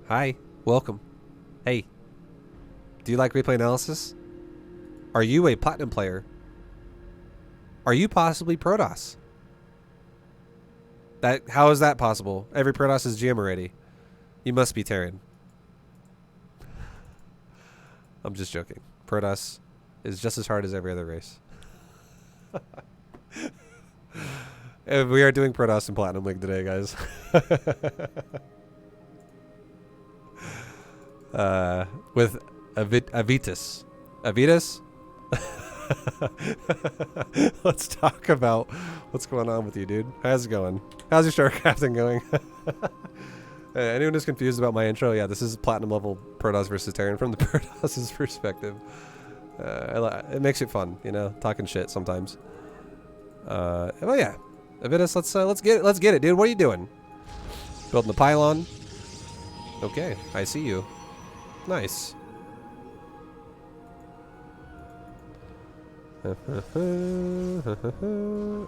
Hi. Welcome. Hey. Do you like replay analysis? Are you a platinum player? Are you possibly Protoss? How is that possible? Every Protoss is GM already. You must be Terran. I'm just joking. Protoss is just as hard as every other race. We are doing Protoss in Platinum League today, guys. With Avitus. Avitus? Let's talk about what's going on with you, dude. How's it going? How's your Star Captain going? Anyone who's confused about my intro, yeah, this is Platinum level Protoss versus Terran from the Protoss's perspective. It makes it fun, you know, talking shit sometimes. Well, yeah, Avitus, let's get it, dude. What are you doing? Building the pylon. Okay, I see you. Nice. And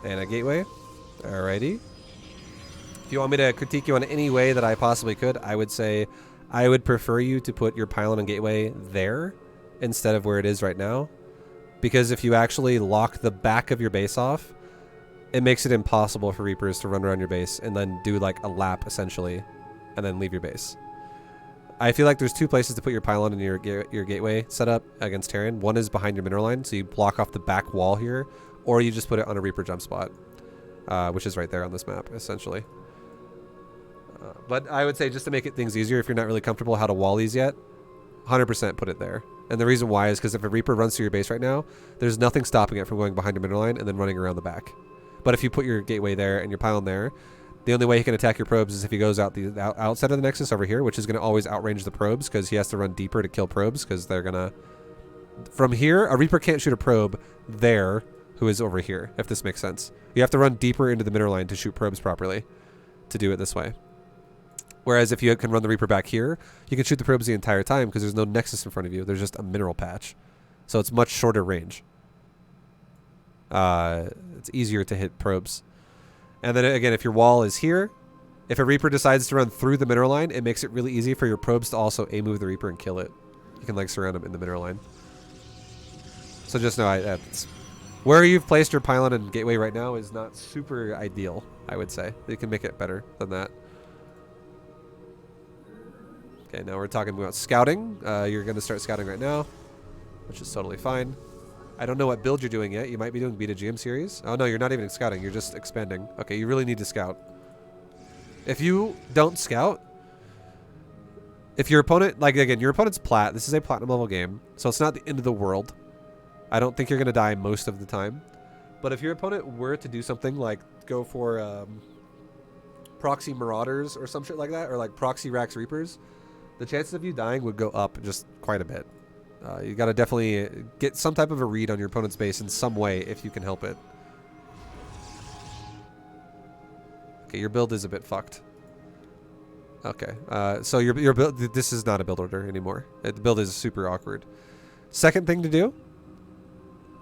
a gateway. Alrighty. If you want me to critique you in any way that I possibly could, I would say I would prefer you to put your pylon and gateway there instead of where it is right now. Because if you actually lock the back of your base off, it makes it impossible for Reapers to run around your base and then do like a lap essentially and then leave your base. I feel like there's two places to put your pylon and your gateway setup against Terran. One is behind your mineral line, so you block off the back wall here, or you just put it on a Reaper jump spot, which is right there on this map, essentially. But I would say just to make things easier, if you're not really comfortable how to wall these yet, 100% put it there. And the reason why is because if a Reaper runs through your base right now, there's nothing stopping it from going behind your mineral line and then running around the back. But if you put your gateway there and your pylon there, the only way he can attack your probes is if he goes out the outside of the nexus over here, which is going to always outrange the probes because he has to run deeper to kill probes because they're going to... From here, a Reaper can't shoot a probe there who is over here, if this makes sense. You have to run deeper into the mineral line to shoot probes properly to do it this way. Whereas if you can run the Reaper back here, you can shoot the probes the entire time because there's no nexus in front of you. There's just a mineral patch. So it's much shorter range. It's easier to hit probes. And then again, if your wall is here, if a Reaper decides to run through the mineral line, it makes it really easy for your probes to also A-move the Reaper and kill it. You can like surround him in the mineral line. So just know where you've placed your pylon and gateway right now is not super ideal, I would say. You can make it better than that. Okay, now we're talking about scouting. You're going to start scouting right now, which is totally fine. I don't know what build you're doing yet. You might be doing Beta GM series. Oh no, you're not even scouting. You're just expanding. Okay, you really need to scout. If you don't scout, if your opponent, like again, your opponent's plat. This is a platinum level game, so it's not the end of the world. I don't think you're going to die most of the time. But if your opponent were to do something like go for proxy marauders or some shit like that, or like proxy Rax Reapers, the chances of you dying would go up just quite a bit. You got to definitely get some type of a read on your opponent's base in some way if you can help it. Okay, your build is a bit fucked. Okay, so your build, this is not a build order anymore. The build is super awkward. Second thing to do,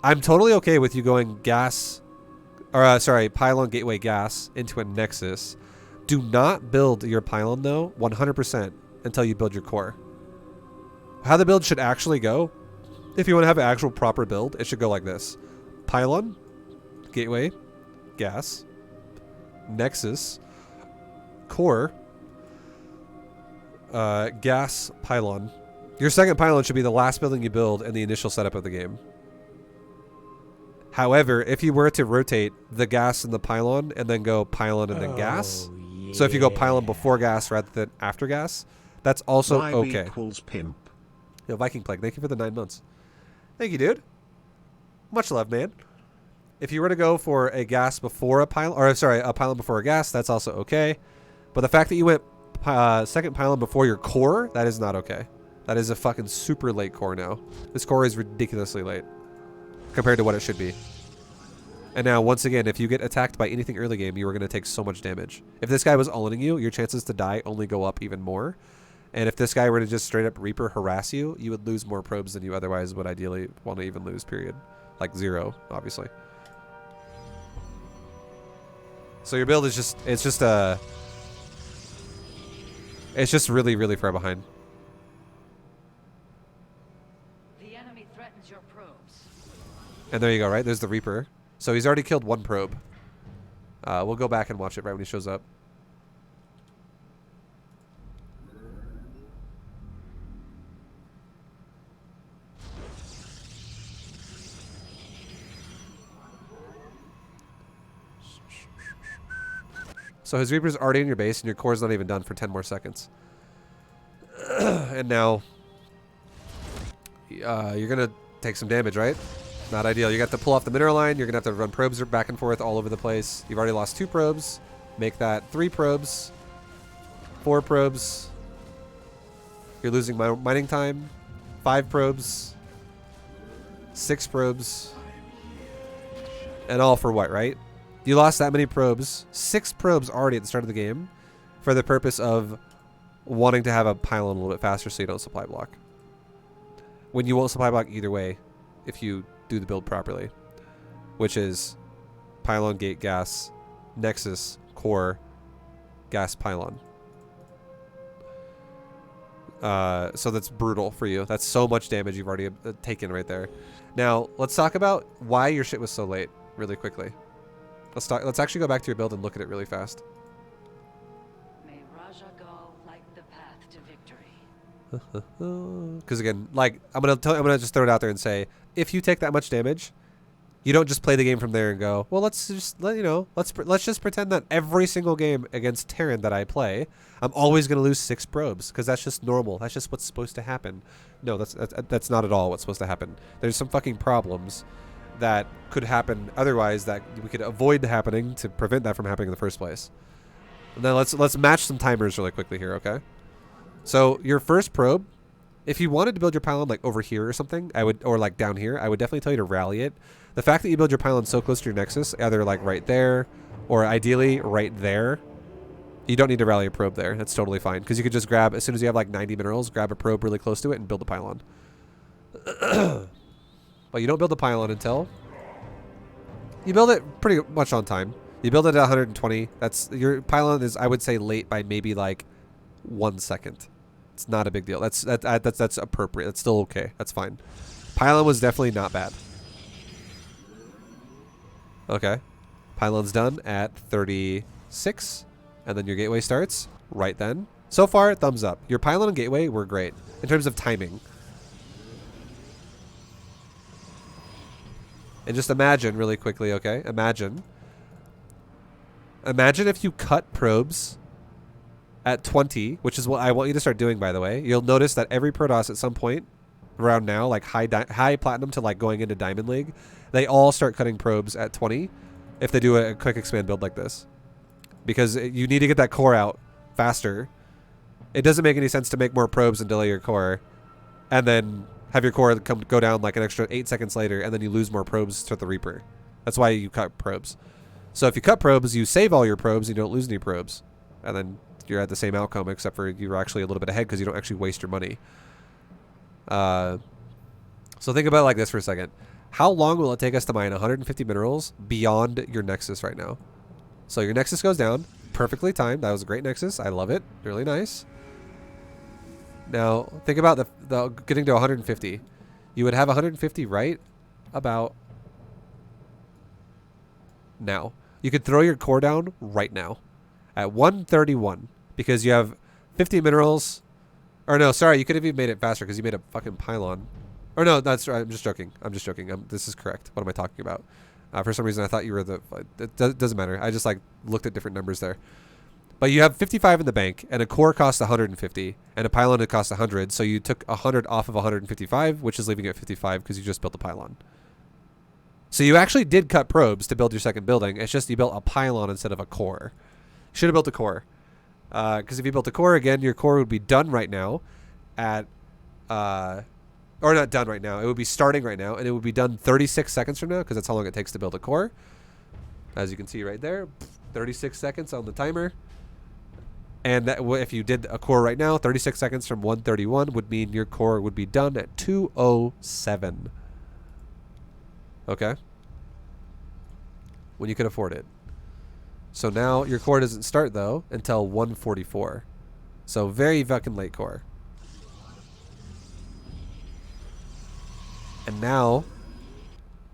I'm totally okay with you going gas, or sorry, pylon gateway gas into a nexus. Do not build your pylon though 100% until you build your core. How the build should actually go, if you want to have an actual proper build, it should go like this. Pylon, gateway, gas, nexus, core, gas, pylon. Your second pylon should be the last building you build in the initial setup of the game. However, if you were to rotate the gas and the pylon and then go pylon and then gas, yeah. So if you go pylon before gas rather than after gas, that's also okay. Equals pimp. Yo, Viking Plague, thank you for the 9 months. Thank you, dude. Much love, man. If you were to go for a gas before a pylon, or sorry, a pylon before a gas, that's also okay. But the fact that you went second pylon before your core, that is not okay. That is a fucking super late core now. This core is ridiculously late compared to what it should be. And now, once again, if you get attacked by anything early game, you are going to take so much damage. If this guy was all-inning you, your chances to die only go up even more. And if this guy were to just straight up Reaper harass you, you would lose more probes than you otherwise would ideally want to even lose, period. Like 0, obviously. So your build is just, it's It's just really, really far behind. The enemy threatens your probes. And there you go, right? There's the Reaper. So he's already killed one probe. We'll go back and watch it right when he shows up. So his Reaper's already in your base, and your core's not even done for 10 more seconds. And now, you're going to take some damage, right? Not ideal. You got to pull off the mineral line. You're going to have to run probes back and forth all over the place. You've already lost 2 probes. Make that 3 probes. 4 probes. You're losing mining time. 5 probes. 6 probes. And all for what, right? You lost that many probes, 6 probes already at the start of the game, for the purpose of wanting to have a pylon a little bit faster so you don't supply block. When you won't supply block either way if you do the build properly, which is pylon, gate, gas, nexus, core, gas, pylon. So that's brutal for you. That's so much damage you've already taken right there. Now, let's talk about why your shit was so late really quickly. Let's actually go back to your build and look at it really fast. May Raja go like the path to victory. Because again, like I'm gonna just throw it out there and say, if you take that much damage, you don't just play the game from there and go, well, let's just let's just pretend that every single game against Terran that I play, I'm always gonna lose 6 probes because that's just normal. That's just what's supposed to happen. No, that's not at all what's supposed to happen. There's some fucking problems that could happen otherwise that we could avoid happening to prevent that from happening in the first place. And then let's match some timers really quickly here, okay? So your first probe, if you wanted to build your pylon like over here or something, or like down here, I would definitely tell you to rally it. The fact that you build your pylon so close to your nexus, either like right there or ideally right there, you don't need to rally a probe there. That's totally fine because you could just grab, as soon as you have like 90 minerals, grab a probe really close to it and build a pylon. But you don't build the pylon until you build it pretty much on time. You build it at 120. That's your pylon is, I would say, late by maybe like 1 second. It's not a big deal. That's appropriate. That's still okay. That's fine. Pylon was definitely not bad. Okay, pylon's done at 36, and then your gateway starts right then. So far, thumbs up. Your pylon and gateway were great in terms of timing. And just imagine really quickly, okay? Imagine if you cut probes at 20, which is what I want you to start doing, by the way. You'll notice that every Protoss at some point around now, like high platinum to like going into Diamond League, they all start cutting probes at 20 if they do a quick expand build like this. Because you need to get that core out faster. It doesn't make any sense to make more probes and delay your core and then have your core go down like an extra 8 seconds later, and then you lose more probes to the Reaper. That's why you cut probes. So if you cut probes, you save all your probes, and you don't lose any probes. And then you're at the same outcome, except for you're actually a little bit ahead because you don't actually waste your money. So think about it like this for a second. How long will it take us to mine 150 minerals beyond your Nexus right now? So your Nexus goes down. Perfectly timed. That was a great Nexus. I love it. Really nice. Now, think about the getting to 150. You would have 150 right about now. You could throw your core down right now at 131 because you have 50 minerals. Or no, sorry, you could have even made it faster because you made a fucking pylon. Or no, that's right. I'm just joking. I'm just joking. This is correct. What am I talking about? For some reason, I thought you were the... It doesn't matter. I just like looked at different numbers there. But you have 55 in the bank, and a core costs 150, and a pylon it costs 100, so you took 100 off of 155, which is leaving it at 55 because you just built a pylon. So you actually did cut probes to build your second building. It's just you built a pylon instead of a core. You should have built a core. Because if you built a core again, your core would be done right now at... or not done right now. It would be starting right now, and it would be done 36 seconds from now because that's how long it takes to build a core. As you can see right there, 36 seconds on the timer. And that, if you did a core right now, 36 seconds from 131 would mean your core would be done at 207. Okay? When you can afford it. So now your core doesn't start, though, until 144. So very fucking late core. And now,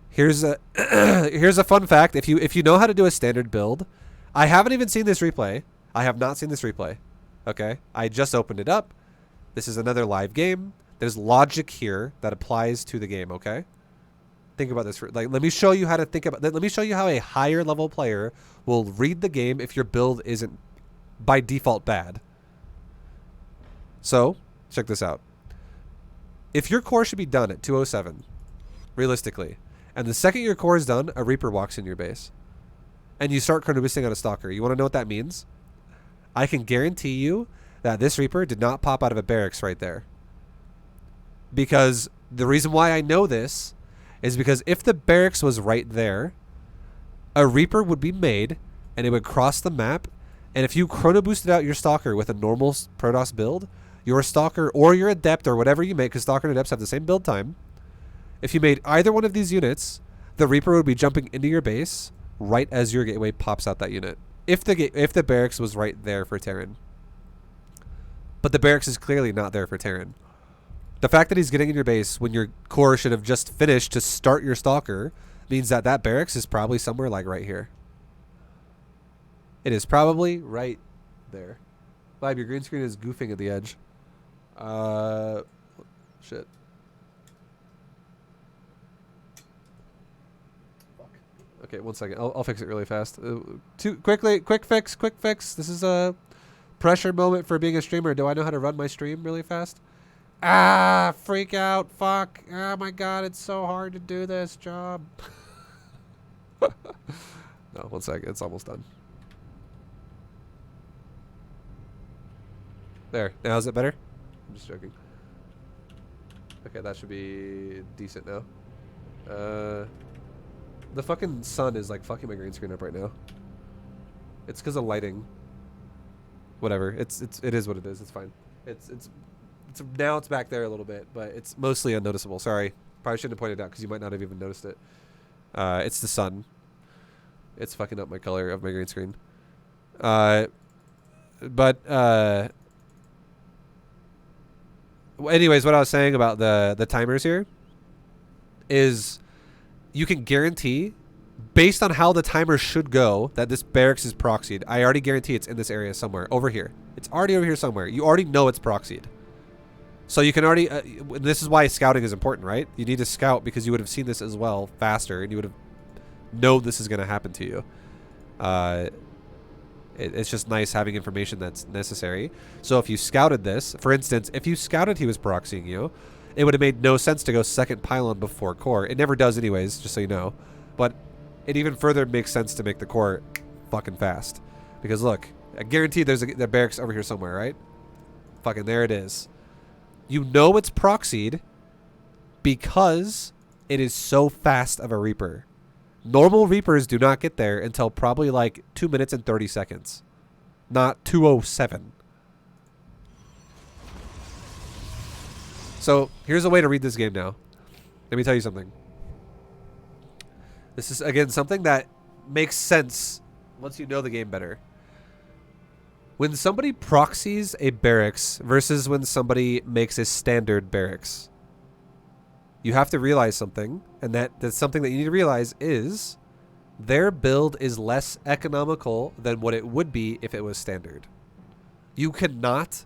here's a here's a fun fact. If you know how to do a standard build, I haven't even seen this replay. I have not seen this replay. Okay, I just opened it up. This is another live game. There's logic here that applies to the game. Okay, think about this. Like, let me show you how to think about. Let me show you how a higher level player will read the game if your build isn't by default bad. So check this out. If your core should be done at 207, realistically, and the second your core is done, a Reaper walks in your base, and you start chrono boosting on a Stalker. You want to know what that means? I can guarantee you that this Reaper did not pop out of a barracks right there. Because the reason why I know this is because if the barracks was right there, a Reaper would be made, and it would cross the map, and if you chrono boosted out your Stalker with a normal Protoss build, your Stalker or your Adept or whatever you make, because Stalker and Adepts have the same build time, if you made either one of these units, the Reaper would be jumping into your base right as your gateway pops out that unit. If the barracks was right there for Terran. But the barracks is clearly not there for Terran. The fact that he's getting in your base when your core should have just finished to start your Stalker means that that barracks is probably somewhere like right here. It is probably right there. Vibe, your green screen is goofing at the edge. Shit. Fuck. Okay, 1 second. I'll fix it really fast. Quick fix. This is a pressure moment for being a streamer. Do I know how to run my stream really fast? Ah, freak out. Fuck. Oh my god, it's so hard to do this job. No, 1 second. It's almost done. There. Now is it better? I'm just joking. Okay, that should be decent now. The fucking sun is like fucking my green screen up right now. It's because of lighting. Whatever. It is what it is. It's fine. It's now it's back there a little bit, but it's mostly unnoticeable. Sorry. Probably shouldn't have pointed it out because you might not have even noticed it. It's the sun. It's fucking up my color of my green screen. Anyways, what I was saying about the timers here is you can guarantee, based on how the timer should go, that this barracks is proxied. I already guarantee it's in this area somewhere. Over here. It's already over here somewhere. You already know it's proxied. So you can already... this is why scouting is important, right? You need to scout because you would have seen this as well faster, and you would have known this is going to happen to you. It's just nice having information that's necessary. So if you scouted this, for instance, if you scouted he was proxying you, it would have made no sense to go second pylon before core. It never does anyways, just so you know. But it even further makes sense to make the core fucking fast. Because look, I guarantee there's the barracks over here somewhere, right? Fucking there it is. You know it's proxied because it is so fast of a Reaper. Normal Reapers do not get there until probably like 2 minutes and 30 seconds. Not 2:07. So here's a way to read this game now. Let me tell you something. This is, again, something that makes sense once you know the game better. When somebody proxies a barracks versus when somebody makes a standard barracks, you have to realize something, and that's something that you need to realize is their build is less economical than what it would be if it was standard. You cannot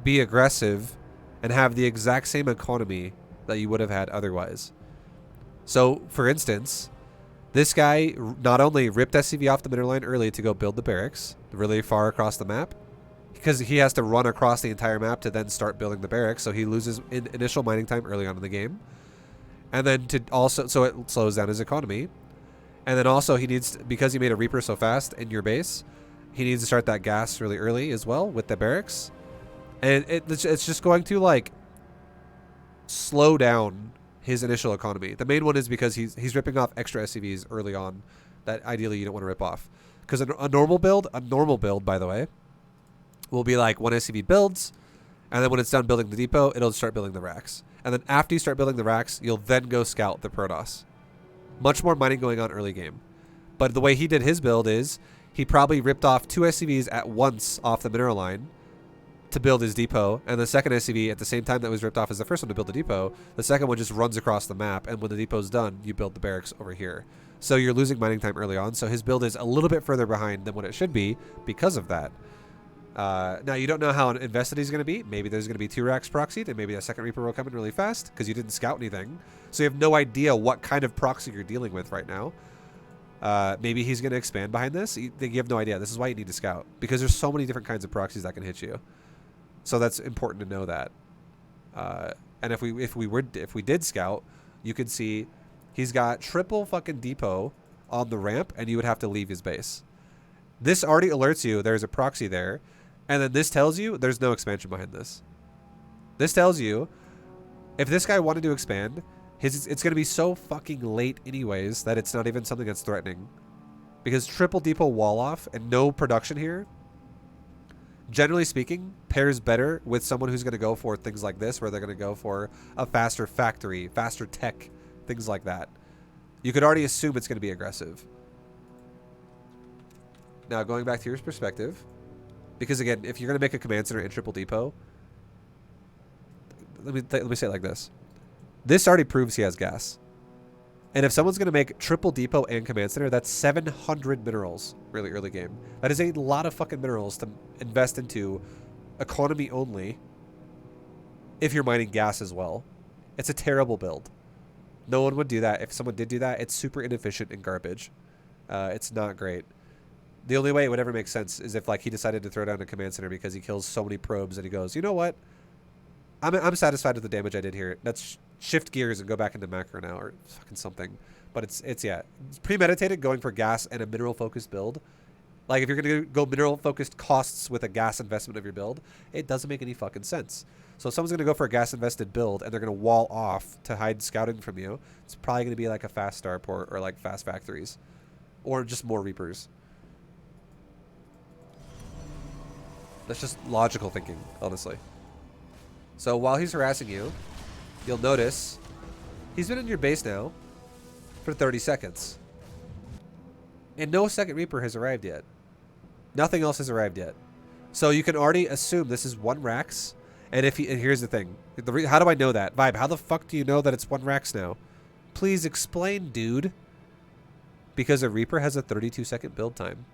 be aggressive and have the exact same economy that you would have had otherwise. So, for instance, this guy not only ripped SCV off the middle line early to go build the barracks really far across the map, because he has to run across the entire map to then start building the barracks, so he loses initial mining time early on in the game. And then to also, so it slows down his economy. And then also he needs, because he made a Reaper so fast in your base, he needs to start that gas really early as well with the barracks. And it's just going to like slow down his initial economy. The main one is because he's ripping off extra SCVs early on that ideally you don't want to rip off. Because a normal build, by the way, will be like 1 SCV builds, and then when it's done building the depot, it'll start building the racks. And then after you start building the racks, you'll then go scout the Protoss. Much more mining going on early game. But the way he did his build is he probably ripped off 2 SCVs at once off the mineral line, to build his depot, and the second SCV at the same time that was ripped off as the first one to build the depot, the second one just runs across the map, and when the depot's done, you build the barracks over here. So you're losing mining time early on, so his build is a little bit further behind than what it should be because of that. Now, you don't know how invested he's going to be. Maybe there's going to be 2 racks proxied, and maybe a second Reaper will come in really fast because you didn't scout anything. So you have no idea what kind of proxy you're dealing with right now. Maybe he's going to expand behind this. You have no idea. This is why you need to scout, because there's so many different kinds of proxies that can hit you. So that's important to know that. And if we did scout, you could see he's got triple fucking depot on the ramp, and you would have to leave his base. This already alerts you there's a proxy there, and then this tells you there's no expansion behind this. This tells you if this guy wanted to expand, it's going to be so fucking late anyways that it's not even something that's threatening. Because triple depot wall off and no production here, generally speaking, pairs better with someone who's going to go for things like this, where they're going to go for a faster factory, faster tech, things like that. You could already assume it's going to be aggressive. Now, going back to your perspective, because again, if you're going to make a command center in triple depot, let me say it like this. This already proves he has gas. And if someone's going to make triple depot and command center, that's 700 minerals really early game. That is a lot of fucking minerals to invest into economy only if you're mining gas as well. It's a terrible build. No one would do that. If someone did do that, it's super inefficient and garbage. It's not great. The only way it would ever make sense is if like he decided to throw down a command center because he kills so many probes and he goes, you know what? I'm satisfied with the damage I did here. Let's shift gears and go back into macro now, or fucking something. But it's premeditated going for gas and a mineral focused build. Like if you're gonna go mineral focused costs with a gas investment of your build, it doesn't make any fucking sense. So if someone's gonna go for a gas invested build and they're gonna wall off to hide scouting from you, it's probably gonna be like a fast starport or like fast factories, or just more Reapers. That's just logical thinking, honestly. So while he's harassing you, you'll notice he's been in your base now for 30 seconds. And no second Reaper has arrived yet. Nothing else has arrived yet. So you can already assume this is 1 Rax. And here's the thing. How do I know that? Vibe, how the fuck do you know that it's 1 Rax now? Please explain, dude. Because a Reaper has a 32-second build time.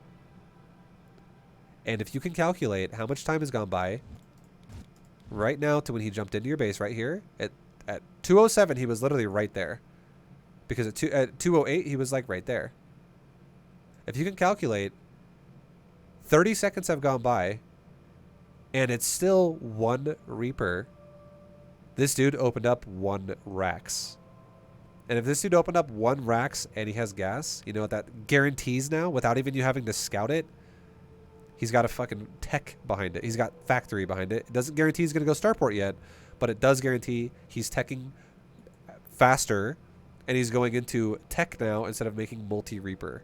And if you can calculate how much time has gone by right now to when he jumped into your base right here, at 2:07 he was literally right there. Because at 2:08 he was like right there. If you can calculate, 30 seconds have gone by and it's still 1 Reaper. This dude opened up 1 Rax. And if this dude opened up 1 Rax and he has gas, you know what that guarantees now without even you having to scout it? He's got a fucking tech behind it. He's got factory behind it. It doesn't guarantee he's going to go starport yet, but it does guarantee he's teching faster and he's going into tech now instead of making multi-Reaper.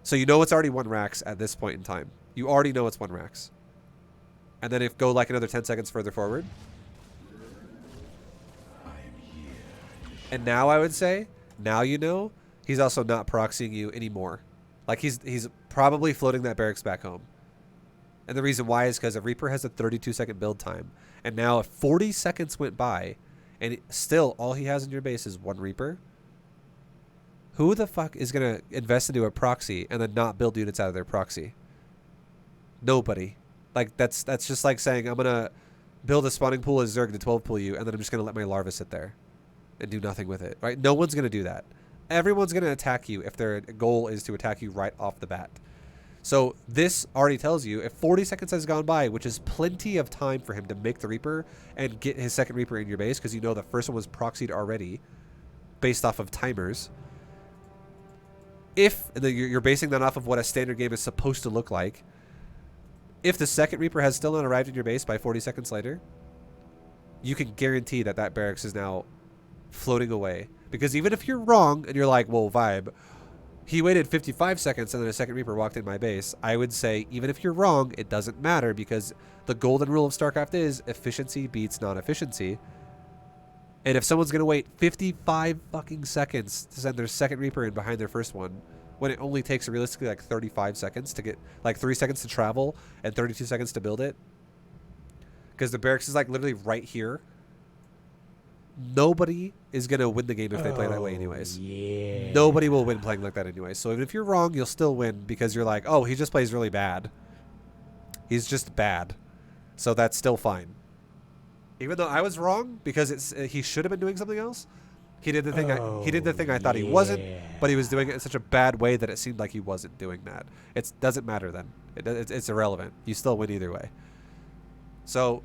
So you know it's already 1 Rax at this point in time. You already know it's 1 Rax. And then if go like another 10 seconds further forward. And now I would say, now you know, he's also not proxying you anymore. Like he's probably floating that barracks back home. And the reason why is because a Reaper has a 32-second build time. And now if 40 seconds went by and still all he has in your base is 1 Reaper, who the fuck is going to invest into a proxy and then not build units out of their proxy? Nobody. Like that's just like saying I'm going to build a spawning pool as Zerg to 12 pool you and then I'm just going to let my larva sit there and do nothing with it, right? No one's going to do that. Everyone's going to attack you if their goal is to attack you right off the bat. So this already tells you if 40 seconds has gone by, which is plenty of time for him to make the Reaper and get his second Reaper in your base because you know the first one was proxied already based off of timers. If you're basing that off of what a standard game is supposed to look like, if the second Reaper has still not arrived in your base by 40 seconds later, you can guarantee that that barracks is now floating away. Because even if you're wrong and you're like, well, Vibe, he waited 55 seconds and then a second Reaper walked in my base, I would say even if you're wrong, it doesn't matter because the golden rule of StarCraft is efficiency beats non-efficiency. And if someone's going to wait 55 fucking seconds to send their second Reaper in behind their first one, when it only takes realistically like 35 seconds to get, like 3 seconds to travel and 32 seconds to build it, because the barracks is like literally right here. Nobody is going to win the game if they play that way anyways. Yeah. Nobody will win playing like that anyway. So even if you're wrong, you'll still win because you're like, oh, he just plays really bad. He's just bad. So that's still fine. Even though I was wrong because he should have been doing something else. He did the thing. He did the thing I thought he wasn't, but he was doing it in such a bad way that it seemed like he wasn't doing that. It doesn't matter then. It's irrelevant. You still win either way. So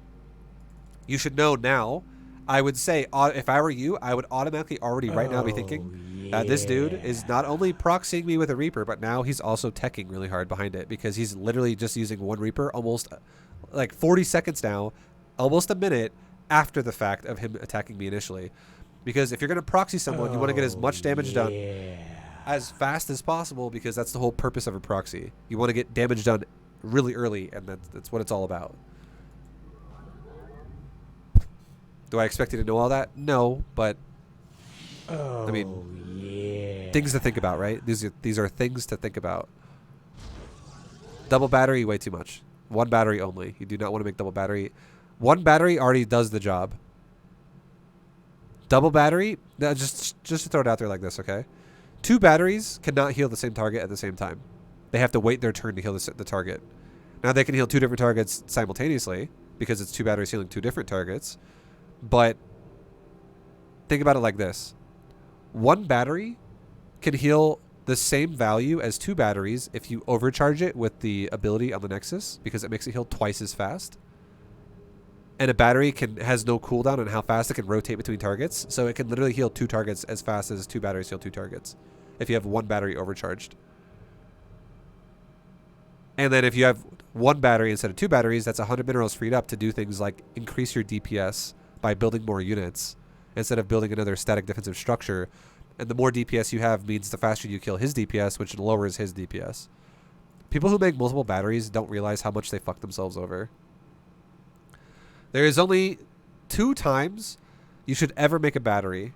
you should know now. I would say, if I were you, I would automatically already right now be thinking, this dude is not only proxying me with a Reaper, but now he's also teching really hard behind it because he's literally just using one Reaper almost like 40 seconds now, almost a minute after the fact of him attacking me initially. Because if you're going to proxy someone, you want to get as much damage done as fast as possible because that's the whole purpose of a proxy. You want to get damage done really early, and that's what it's all about. Do I expect you to know all that? No, but I mean, things to think about, right? These are things to think about. Double battery, way too much. One battery only. You do not want to make double battery. One battery already does the job. Double battery, just to throw it out there like this, okay? 2 batteries cannot heal the same target at the same time. They have to wait their turn to heal the target. Now they can heal 2 different targets simultaneously because it's 2 batteries healing 2 different targets. But think about it like this. 1 battery can heal the same value as 2 batteries if you overcharge it with the ability on the Nexus because it makes it heal twice as fast. And a battery has no cooldown on how fast it can rotate between targets. So it can literally heal 2 targets as fast as 2 batteries heal 2 targets if you have 1 battery overcharged. And then if you have 1 battery instead of 2 batteries, that's 100 minerals freed up to do things like increase your DPS by building more units instead of building another static defensive structure. And the more DPS you have means the faster you kill his DPS, which lowers his DPS. People who make multiple batteries don't realize how much they fuck themselves over. There is only 2 times you should ever make a battery.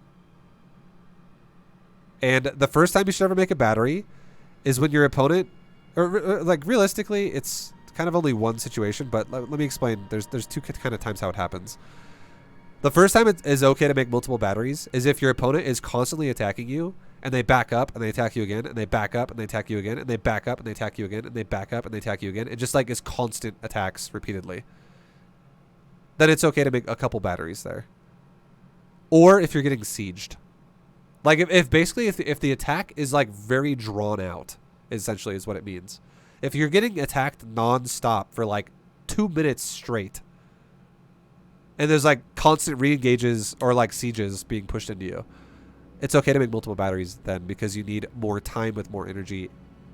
And the first time you should ever make a battery is when your opponent, or like realistically, it's kind of only one situation, but let me explain. There's 2 kind of times how it happens. The first time it is okay to make multiple batteries is if your opponent is constantly attacking you and they back up and they attack you again and they back up and they attack you again and they back up and they attack you again and they back up and they attack you again. It just like is constant attacks repeatedly. Then it's okay to make a couple batteries there. Or if you're getting sieged. Like if the attack is like very drawn out, essentially is what it means. If you're getting attacked non-stop for like 2 minutes straight, and there's like constant re-engages or like sieges being pushed into you, it's okay to make multiple batteries then because you need more time with more energy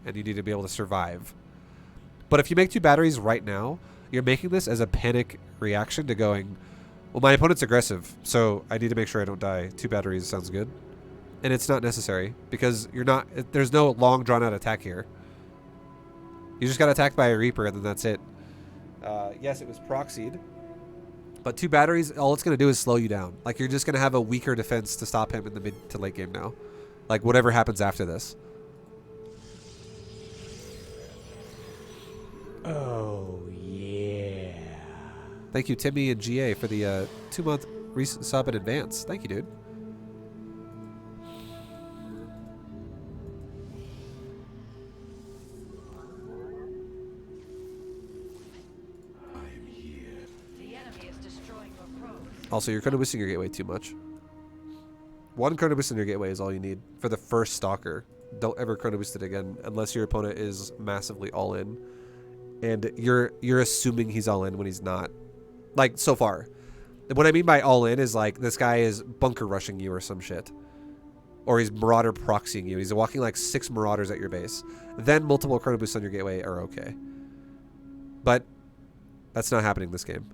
and you need to be able to survive. But if you make 2 batteries right now, you're making this as a panic reaction to going, well, my opponent's aggressive, so I need to make sure I don't die. 2 batteries sounds good. And it's not necessary because there's no long drawn out attack here. You just got attacked by a Reaper and then that's it. Yes, it was proxied. But 2 batteries, all it's going to do is slow you down. Like, you're just going to have a weaker defense to stop him in the mid to late game now. Like, whatever happens after this. Oh, yeah. Thank you, Timmy and GA, for the 2-month sub in advance. Thank you, dude. Also, you're chrono boosting your gateway too much. 1 chrono boost in your gateway is all you need for the first stalker. Don't ever chrono boost it again unless your opponent is massively all in. And you're assuming he's all in when he's not. Like, so far. What I mean by all in is like this guy is bunker rushing you or some shit. Or he's marauder proxying you. He's walking like 6 marauders at your base. Then multiple chrono boosts on your gateway are okay. But that's not happening this game.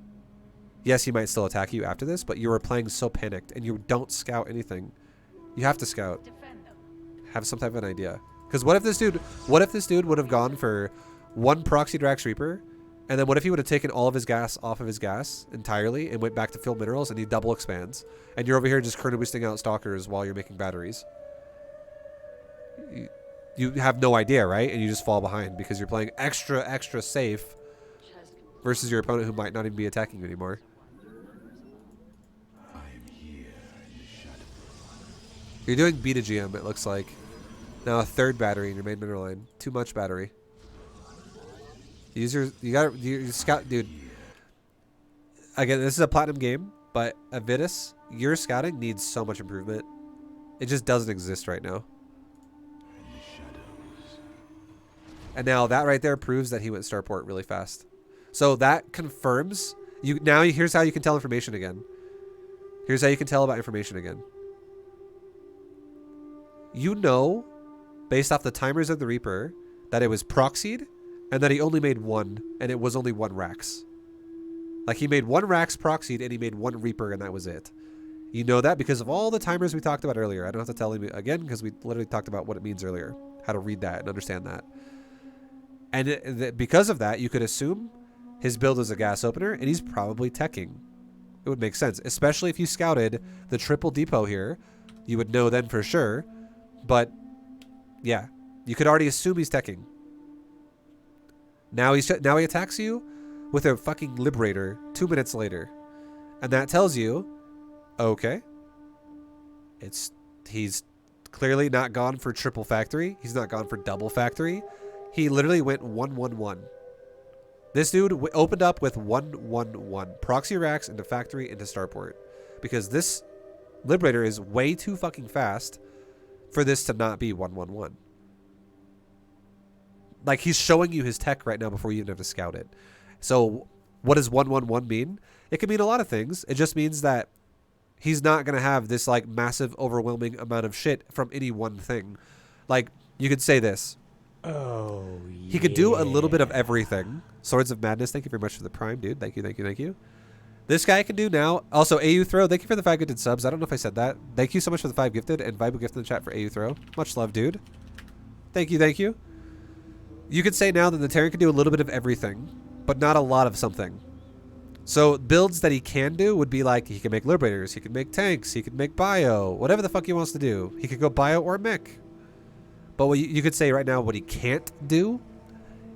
Yes, he might still attack you after this, but you were playing so panicked and you don't scout anything. You have to scout. Have some type of an idea. Because what if this dude would have gone for 1 proxy Drax Reaper, and then what if he would have taken all of his gas off of his gas entirely and went back to fill minerals and he double expands, and you're over here just chrono boosting out stalkers while you're making batteries? You have no idea, right? And you just fall behind because you're playing extra safe versus your opponent who might not even be attacking you anymore. You're doing B to GM, it looks like. Now a third battery in your main mineral line. Too much battery. You got your scout, dude. Again, this is a platinum game, but Avidus, your scouting needs so much improvement. It just doesn't exist right now. And now that right there proves that he went starport really fast. So that confirms you. Now here's how you can tell information again. Here's how you can tell about information again. You know, based off the timers of the Reaper, that it was proxied and that he only made one, and it was only one Rax. Like he made one Rax proxied and he made one Reaper, and that was it. You know that because of all the timers we talked about earlier. I don't have to tell you again because we literally talked about what it means earlier, how to read that and understand that. And because of that, you could assume his build is a gas opener, and he's probably teching. It would make sense, especially if you scouted the triple depot here. You would know then for sure. But yeah, you could already assume he's teching. Now he attacks you with a fucking Liberator 2 minutes later, and that tells you, okay, he's clearly not gone for triple factory. He's not gone for double factory. He literally went 1-1-1. This dude opened up with 1-1-1. Proxy racks into factory into starport. Because this Liberator is way too fucking fast for this to not be 1-1-1. Like, he's showing you his tech right now before you even have to scout it. So, what does 1-1-1 mean? It can mean a lot of things. It just means that he's not going to have this, like, massive, overwhelming amount of shit from any one thing. Like, you could say this. Oh, yeah. He could do a little bit of everything. Swords of Madness, thank you very much for the Prime, dude. Thank you, thank you, thank you. This guy can do now. Also, AU Throw, thank you for the 5 gifted subs. I don't know if I said that. Thank you so much for the 5 gifted, and Vibe gift in the chat for AU Throw. Much love, dude. Thank you, thank you. You could say now that the Terran can do a little bit of everything, but not a lot of something. So builds that he can do would be like, he can make Liberators, he can make tanks, he can make bio, whatever the fuck he wants to do. He could go bio or mech. But what you could say right now, what he can't do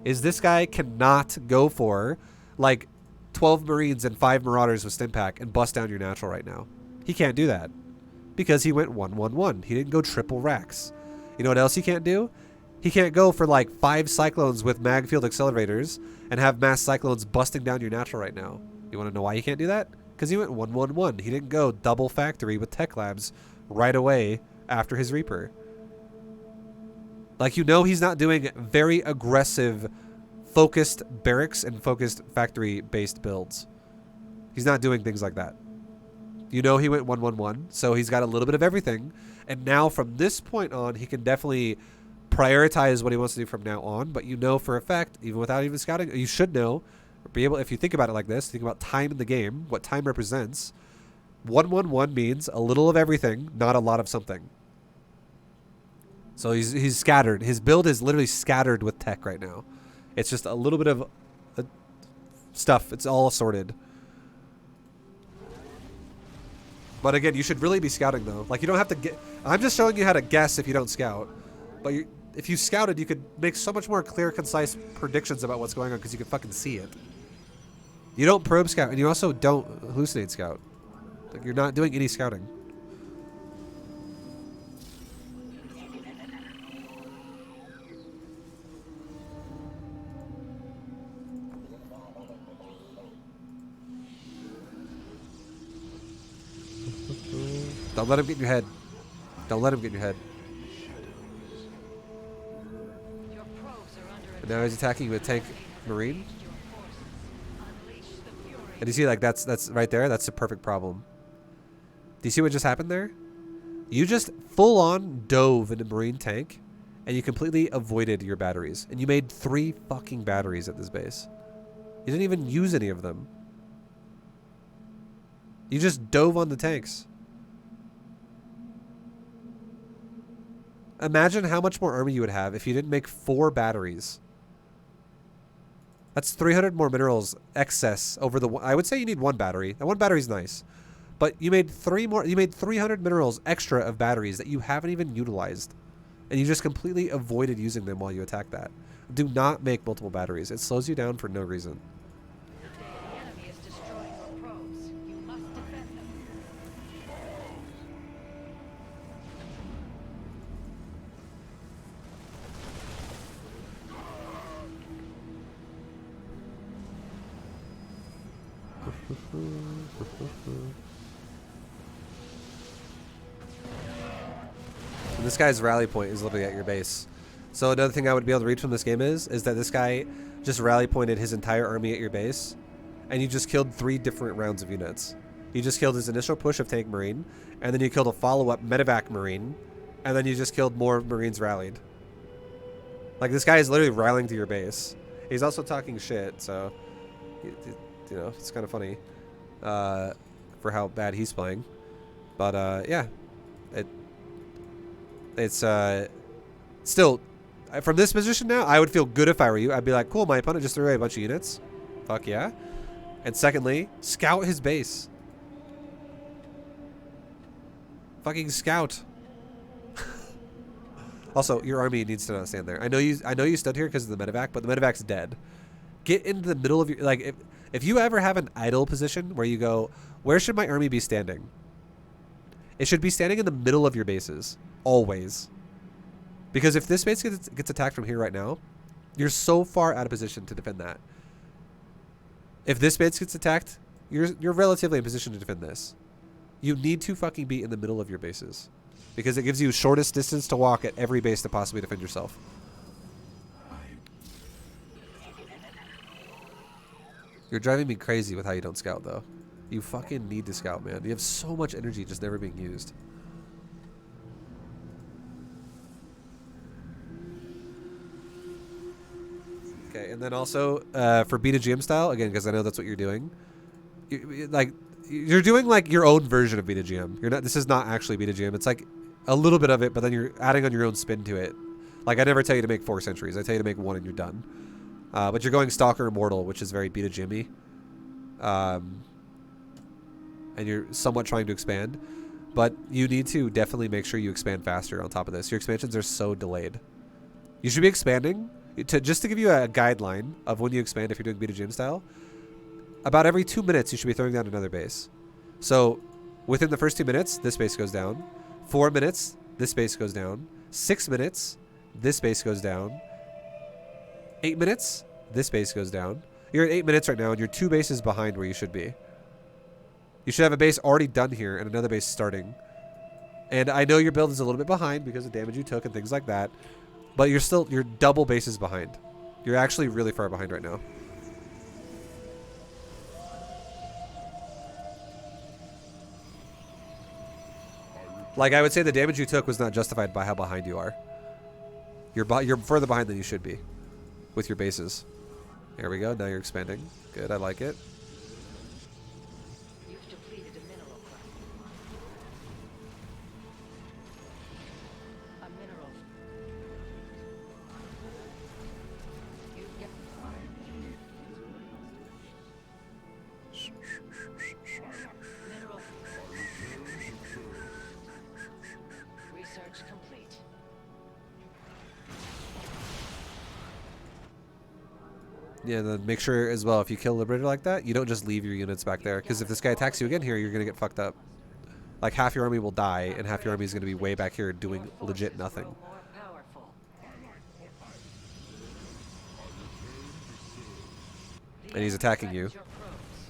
is this guy cannot go for like 12 Marines and 5 Marauders with Stimpak and bust down your natural right now. He can't do that because he went 1-1-1. He didn't go triple racks. You know what else he can't do? He can't go for like 5 Cyclones with mag field accelerators and have mass Cyclones busting down your natural right now. You want to know why he can't do that? Because he went 1-1-1. He didn't go double factory with Tech Labs right away after his Reaper. Like, you know, he's not doing very aggressive, focused barracks and focused factory-based builds. He's not doing things like that. You know he went 1-1-1, so he's got a little bit of everything. And now from this point on, he can definitely prioritize what he wants to do from now on. But you know for a fact, even without even scouting, you should know, or be able, if you think about it like this, think about time in the game, what time represents. 1-1-1 means a little of everything, not a lot of something. So he's scattered. His build is literally scattered with tech right now. It's just a little bit of stuff. It's all assorted. But again, you should really be scouting though. Like, you don't have to get. I'm just showing you how to guess if you don't scout. But if you scouted, you could make so much more clear, concise predictions about what's going on because you can fucking see it. You don't probe scout, and you also don't hallucinate scout. Like, you're not doing any scouting. Don't let him get in your head. Don't let him get in your head. And now he's attacking you with tank marine. And you see, like, that's right there. That's the perfect problem. Do you see what just happened there? You just full on dove into marine tank, and you completely avoided your batteries. And you made 3 fucking batteries at this base. You didn't even use any of them. You just dove on the tanks. Imagine how much more army you would have if you didn't make 4 batteries. That's 300 more minerals excess over the. I would say you need 1 battery. That 1 battery is nice, but you made 3 more. You made 300 minerals extra of batteries that you haven't even utilized, and you just completely avoided using them while you attack that. Do not make multiple batteries. It slows you down for no reason. And this guy's rally point is literally at your base. So another thing I would be able to read from this game is that this guy just rally pointed his entire army at your base, and you just killed 3 different rounds of units. You just killed his initial push of tank marine, and then you killed a follow-up medevac marine, and then you just killed more marines rallied. Like, this guy is literally rallying to your base. He's also talking shit, so you know, it's kind of funny for how bad he's playing. But yeah, it's still, from this position now, I would feel good if I were you. I'd be like, cool, my opponent just threw away a bunch of units. Fuck yeah. And secondly, scout his base. Fucking scout. Also, your army needs to not stand there. I know you stood here because of the medevac, but the medevac's dead. Get into the middle of your, like, if you ever have an idle position where you go, where should my army be standing? It should be standing in the middle of your bases. Always. Because if this base gets attacked from here right now, you're so far out of position to defend that. If this base gets attacked, you're relatively in position to defend this. You need to fucking be in the middle of your bases. Because it gives you shortest distance to walk at every base to possibly defend yourself. You're driving me crazy with how you don't scout, though. You fucking need to scout, man. You have so much energy just never being used. Okay, and then also for B2GM style, again, because I know that's what you're doing. You're doing like your own version of B2GM. You're not. This is not actually B2GM. It's like a little bit of it, but then you're adding on your own spin to it. Like, I never tell you to make 4 centuries. I tell you to make 1 and you're done. But you're going Stalker Immortal, which is very B2GM-y. And you're somewhat trying to expand. But you need to definitely make sure you expand faster on top of this. Your expansions are so delayed. You should be expanding. Just to give you a guideline of when you expand if you're doing B2GM style, about every 2 minutes you should be throwing down another base. So within the first 2 minutes, this base goes down. 4 minutes, this base goes down. 6 minutes, this base goes down. 8 minutes, this base goes down. You're at 8 minutes right now, and you're 2 bases behind where you should be. You should have a base already done here and another base starting. And I know your build is a little bit behind because of damage you took and things like that, but you're double bases behind. You're actually really far behind right now. Like, I would say the damage you took was not justified by how behind you are. You're further behind than you should be with your bases. There we go. Now you're expanding. Good. I like it. You've depleted a mineral crop. A mineral. You get mineral. Research complete. Yeah, then make sure as well, if you kill a Liberator like that, you don't just leave your units back there. Because if this guy attacks you again here, you're going to get fucked up. Like, half your army will die, and half your army is going to be way back here doing legit nothing. More powerful. And he's attacking you. Your probes.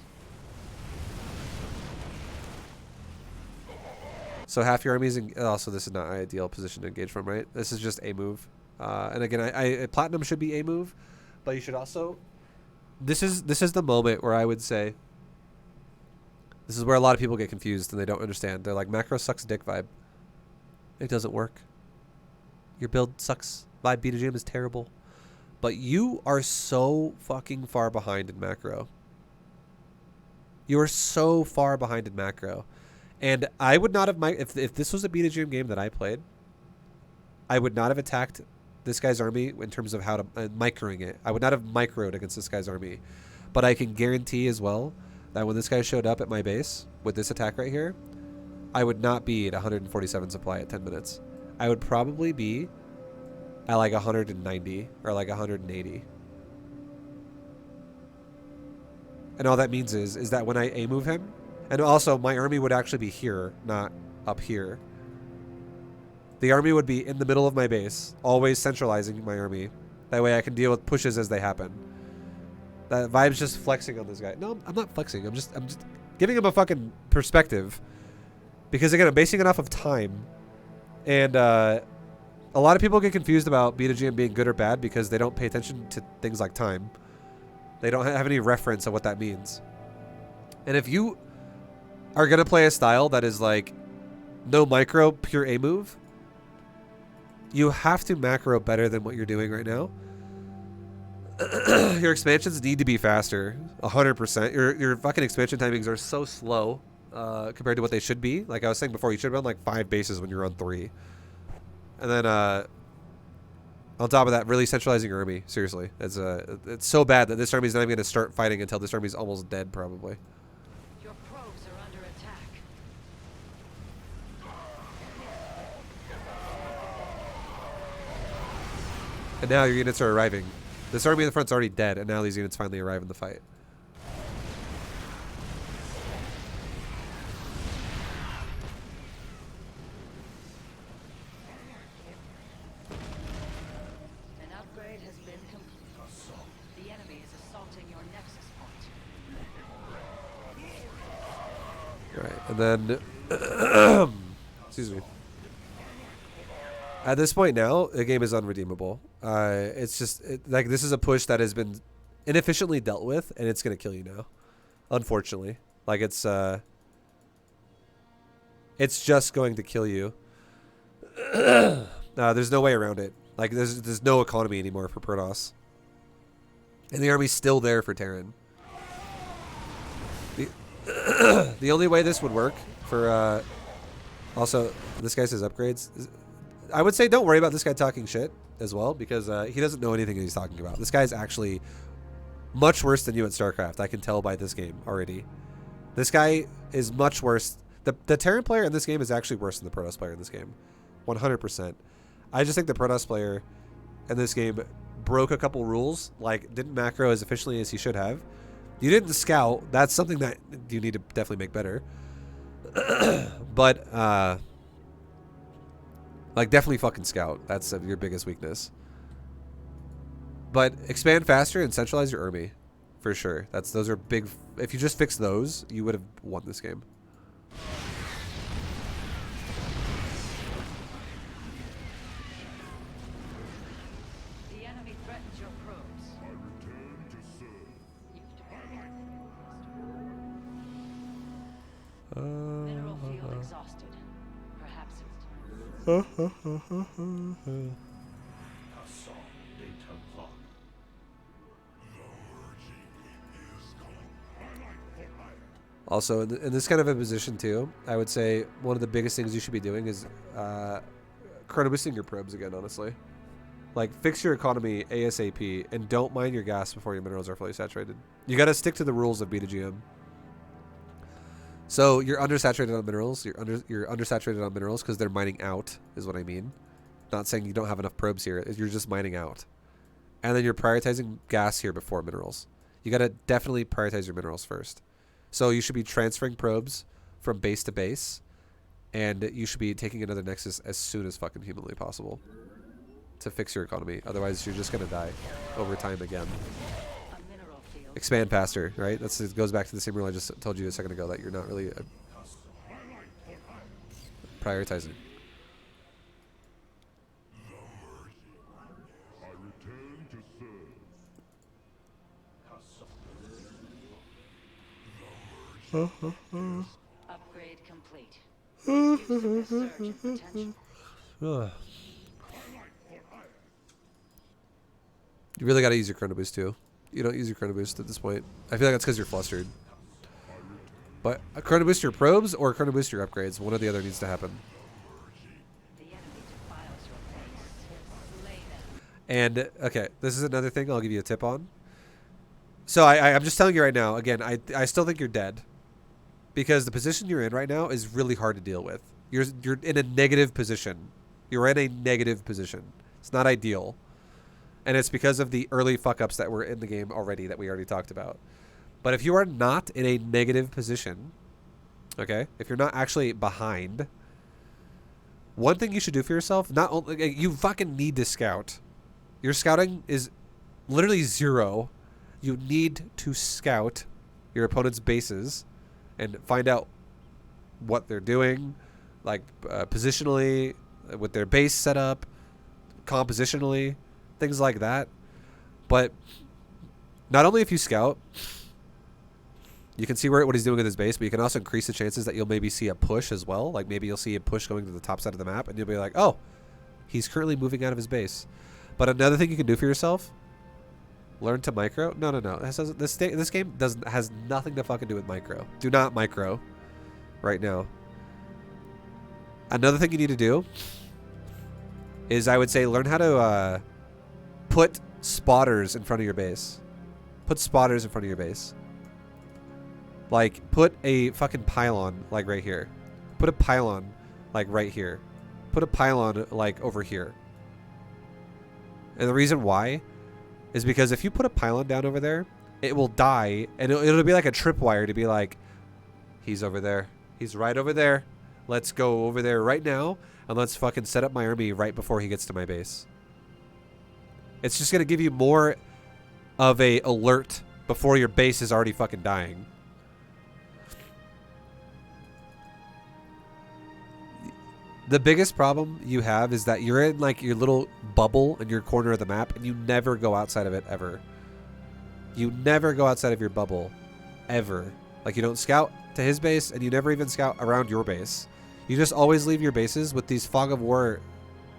So half your army is in... Also, this is not an ideal position to engage from, right? This is just a move. And again, I Platinum should be a move. But you should also... This is the moment where I would say... This is where a lot of people get confused and they don't understand. They're like, macro sucks dick vibe. It doesn't work. Your build sucks. Vibe B2GM is terrible. But you are so fucking far behind in macro. You are so far behind in macro. And I would not have... If this was a B2GM game that I played, I would not have attacked this guy's army in terms of how to microing it. I would not have microed against this guy's army. But I can guarantee as well that when this guy showed up at my base with this attack right here, I would not be at 147 supply at 10 minutes. I would probably be at like 190 or like 180. And all that means is that when I A-move him, and also my army would actually be here, not up here. The army would be in the middle of my base, always centralizing my army. That way I can deal with pushes as they happen. That vibe's just flexing on this guy. No, I'm not flexing. I'm just giving him a fucking perspective. Because again, I'm basing it off of time. And a lot of people get confused about B2GM being good or bad because they don't pay attention to things like time. They don't have any reference of what that means. And if you are going to play a style that is like no micro, pure A move, you have to macro better than what you're doing right now. Your expansions need to be faster, 100%. Your fucking expansion timings are so slow compared to what they should be. Like I was saying before, you should run like 5 bases when you're on 3. And then on top of that, really centralizing your army. Seriously, it's so bad that this army's not even going to start fighting until this army's almost dead, probably. Your probes are under attack. And now your units are arriving. This army in the front's already dead, and now these units finally arrive in the fight. An upgrade has been complete. The enemy is assaulting your nexus point. Alright, and then... excuse me. At this point now, the game is unredeemable. It's just, like, this is a push that has been inefficiently dealt with, and it's going to kill you now. Unfortunately. Like, it's just going to kill you. There's no way around it. Like, there's no economy anymore for Protoss. And the army's still there for Terran. The only way this would work for, also, this guy says upgrades. I would say don't worry about this guy talking shit as well, because he doesn't know anything that he's talking about. This guy's actually much worse than you at StarCraft. I can tell by this game already. This guy is much worse. The Terran player in this game is actually worse than the Protoss player in this game. 100%. I just think the Protoss player in this game broke a couple rules, like didn't macro as efficiently as he should have. You didn't scout. That's something that you need to definitely make better. But, like, definitely fucking scout. That's your biggest weakness. But expand faster and centralize your army. For sure. Those are big... If you just fix those, you would have won this game. The enemy threatens your probes. I return to serve. Mineral field exhausted. Perhaps it's time. Also, in this kind of a position too, I would say one of the biggest things you should be doing is chrono boosting your probes again, honestly. Like, fix your economy ASAP and don't mine your gas before your minerals are fully saturated. You got to stick to the rules of B2GM. So you're undersaturated on minerals. You're undersaturated on minerals because they're mining out, is what I mean. Not saying you don't have enough probes here. You're just mining out. And then you're prioritizing gas here before minerals. You got to definitely prioritize your minerals first. So you should be transferring probes from base to base, and you should be taking another nexus as soon as fucking humanly possible to fix your economy. Otherwise, you're just going to die over time again. Expand faster, right? It goes back to the same rule I just told you a second ago, that you're not really prioritizing. Upgrade complete. Use the resurgent potential. You really got to use your chrono boost too. You don't use your chrono boost at this point. I feel like that's because you're flustered. But a chrono boost your probes or chrono boost your upgrades. One or the other needs to happen. The enemy defiles your base. Slay them. And okay, this is another thing I'll give you a tip on. So I'm just telling you right now. Again, I still think you're dead, because the position you're in right now is really hard to deal with. You're in a negative position. You're in a negative position. It's not ideal. And it's because of the early fuck-ups that were in the game already that we already talked about. But if you are not in a negative position, okay, if you're not actually behind, one thing you should do for yourself, not only, you fucking need to scout. Your scouting is literally 0. You need to scout your opponent's bases and find out what they're doing, like positionally, with their base setup, compositionally, things like that. But not only if you scout, you can see what he's doing with his base, but you can also increase the chances that you'll maybe see a push as well. Like maybe you'll see a push going to the top side of the map, and you'll be like, oh, he's currently moving out of his base. But another thing you can do for yourself, learn to micro. No. This game has nothing to fucking do with micro. Do not micro right now. Another thing you need to do is, I would say, learn how to put spotters in front of your base. Put spotters in front of your base. Like, put a fucking pylon, like, right here. Put a pylon, like, right here. Put a pylon, like, over here. And the reason why is because if you put a pylon down over there, it will die, and it'll be like a tripwire to be like, he's over there. He's right over there. Let's go over there right now, and let's fucking set up my army right before he gets to my base. It's just going to give you more of a alert before your base is already fucking dying. The biggest problem you have is that you're in like your little bubble in your corner of the map, and you never go outside of it ever. You never go outside of your bubble ever. Like, you don't scout to his base, and you never even scout around your base. You just always leave your bases with these fog of war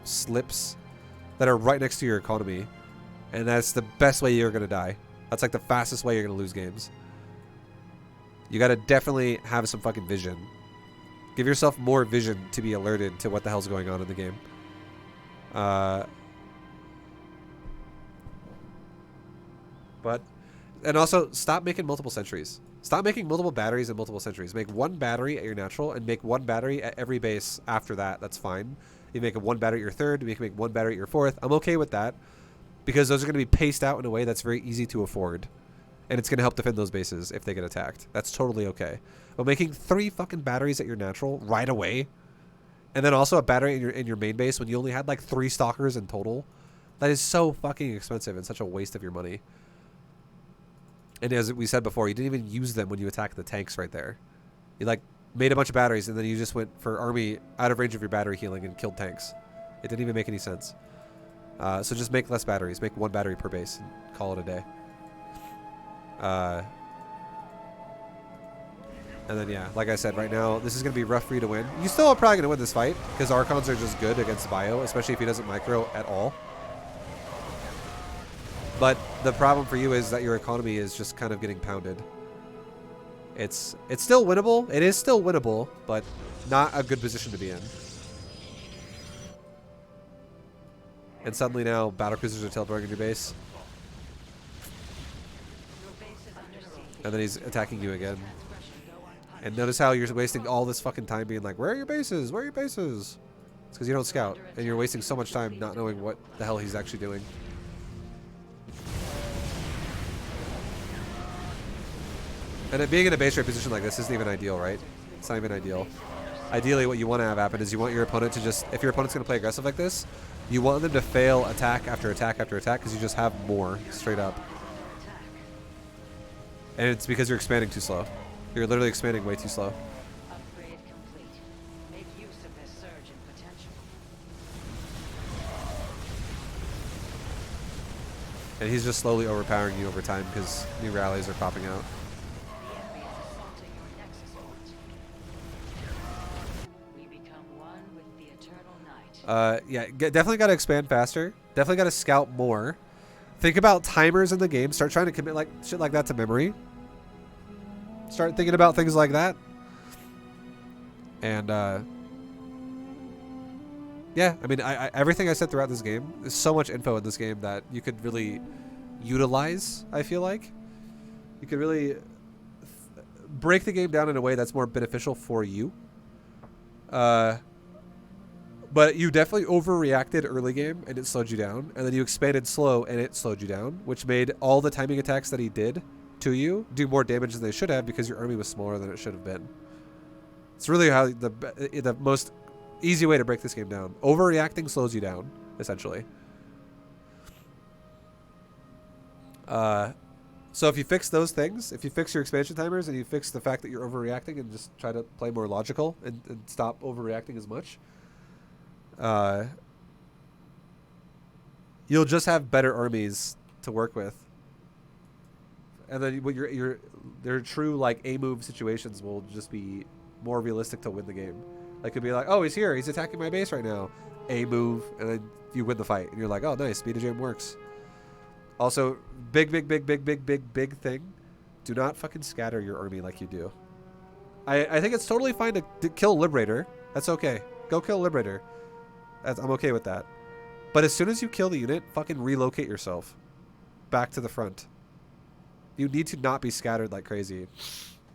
slips that are right next to your economy, and that's the best way you're gonna die. That's like the fastest way you're gonna lose games. You gotta definitely have some fucking vision. Give yourself more vision to be alerted to what the hell's going on in the game. And also, stop making multiple sentries. Stop making multiple batteries and multiple sentries. Make one battery at your natural, and make one battery at every base after that. That's fine. You make one battery at your third. You can make one battery at your fourth. I'm okay with that, because those are going to be paced out in a way that's very easy to afford. And it's going to help defend those bases if they get attacked. That's totally okay. But making 3 fucking batteries at your natural right away, and then also a battery in your main base when you only had like 3 stalkers in total, that is so fucking expensive and such a waste of your money. And as we said before, you didn't even use them when you attacked the tanks right there. You like made a bunch of batteries, and then you just went for army out of range of your battery healing and killed tanks. It didn't even make any sense. So just make less batteries. Make 1 battery per base and call it a day. And then, yeah, like I said, right now, this is going to be rough for you to win. You still are probably going to win this fight, because Archons are just good against Bio, especially if he doesn't micro at all. But the problem for you is that your economy is just kind of getting pounded. It's still winnable. It is still winnable, but not a good position to be in. And suddenly now, battlecruisers are teleporting your base. And then he's attacking you again. And notice how you're wasting all this fucking time being like, where are your bases? Where are your bases? It's because you don't scout. And you're wasting so much time not knowing what the hell he's actually doing. And being in a base rate position like this isn't even ideal, right? It's not even ideal. Ideally, what you want to have happen is you want your opponent to just, if your opponent's going to play aggressive like this, you want them to fail attack after attack after attack, because you just have more straight up. And it's because you're expanding too slow. You're literally expanding way too slow. Upgrade complete. Make use of this surge in potential. And he's just slowly overpowering you over time because new rallies are popping out. The enemy is assaulting your nexus point. We become one with the eternal night. Yeah, definitely got to expand faster. Definitely got to scout more. Think about timers in the game. Start trying to commit like shit like that to memory. Start thinking about things like that. And yeah, I mean, everything I said throughout this game, there's so much info in this game that you could really utilize, I feel like. You could really break the game down in a way that's more beneficial for you. But you definitely overreacted early game, and it slowed you down. And then you expanded slow, and it slowed you down, which made all the timing attacks that he did to you do more damage than they should have, because your army was smaller than it should have been. It's really how the most easy way to break this game down. Overreacting slows you down, essentially. So if you fix those things, if you fix your expansion timers and you fix the fact that you're overreacting and just try to play more logical and stop overreacting as much, you'll just have better armies to work with. And then what their true like A move situations will just be more realistic to win the game. Like it'd be like, oh, he's here, he's attacking my base right now. A move, and then you win the fight, and you're like, oh, nice, beta jam works. Also, big thing. Do not fucking scatter your army like you do. I think it's totally fine to kill Liberator. That's okay. Go kill Liberator. I'm okay with that. But as soon as you kill the unit, fucking relocate yourself back to the front. You need to not be scattered like crazy,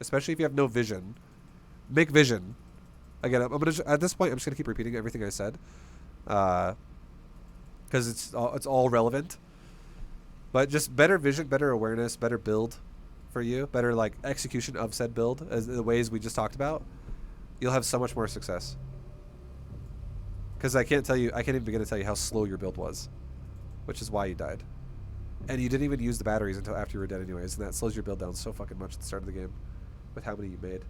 especially if you have no vision. Make vision. Again, I'm gonna at this point I'm just gonna keep repeating everything I said, because it's all relevant. But just better vision, better awareness, better build for you, better like execution of said build as the ways we just talked about. You'll have so much more success. Because I can't even begin to tell you how slow your build was, which is why you died. And you didn't even use the batteries until after you were dead anyways, and that slows your build down so fucking much at the start of the game with how many you made.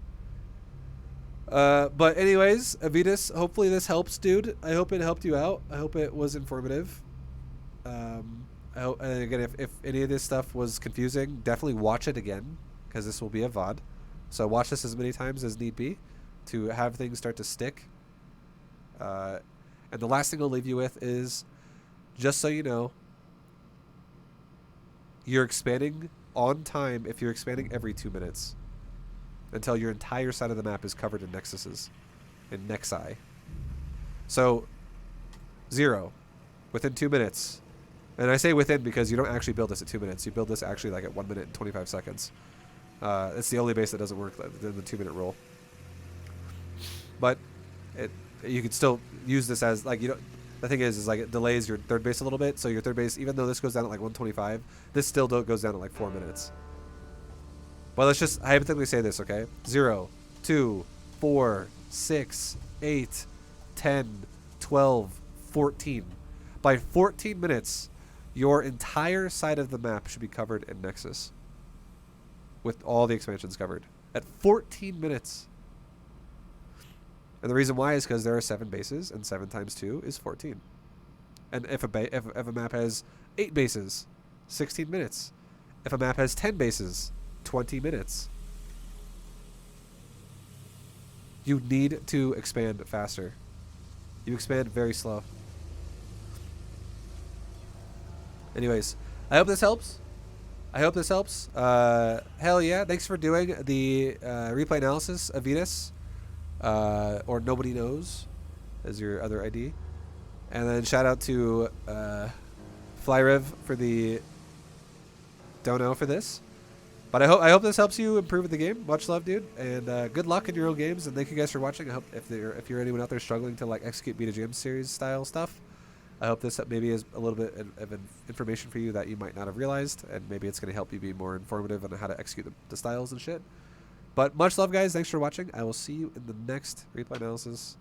But anyways, Avitus, hopefully this helps, dude. I hope it helped you out. I hope it was informative. I hope, and again, if any of this stuff was confusing, definitely watch it again, because this will be a VOD. So watch this as many times as need be to have things start to stick. And the last thing I'll leave you with is, just so you know, you're expanding on time if you're expanding every 2 minutes until your entire side of the map is covered in nexuses, in nexi. So 0 within 2 minutes. And I say within because you don't actually build this at 2 minutes. You build this actually like at 1 minute and 25 seconds. It's the only base that doesn't work in the 2 minute rule. But you can still use this as like, you know, the thing is like it delays your third base a little bit. So your third base, even though this goes down at like 125, this still goes down at like 4 minutes. Well, let's just hypothetically say this, okay? 0, 2, 4, 6, 8, 10, 12, 14. By 14 minutes, your entire side of the map should be covered in Nexus, with all the expansions covered at 14 minutes. And the reason why is because there are 7 bases, and 7 times 2 is 14. And if a map has 8 bases, 16 minutes. If a map has 10 bases, 20 minutes. You need to expand faster. You expand very slow. Anyways, I hope this helps. Hell yeah. Thanks for doing the replay analysis of Venus. Or Nobody Knows as your other ID. And then shout out to Flyrev for the don't know for this. But I hope this helps you improve in the game. Much love, dude, and good luck in your own games. And thank you guys for watching. I hope if you're anyone out there struggling to like execute Beta Jam series style stuff, I hope this maybe is a little bit of information for you that you might not have realized, and maybe it's going to help you be more informative on how to execute the styles and shit. But much love, guys. Thanks for watching. I will see you in the next replay analysis.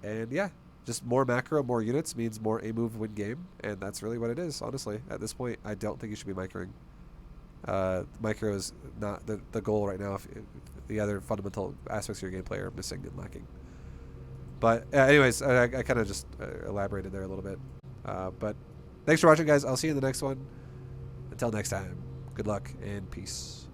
And yeah, just more macro, more units means more A move win game, and that's really what it is. Honestly, at this point, I don't think you should be microing. Micro is not the goal right now. If the other fundamental aspects of your gameplay are missing and lacking. But anyways, I kind of just elaborated there a little bit. But thanks for watching, guys. I'll see you in the next one. Until next time, good luck and peace.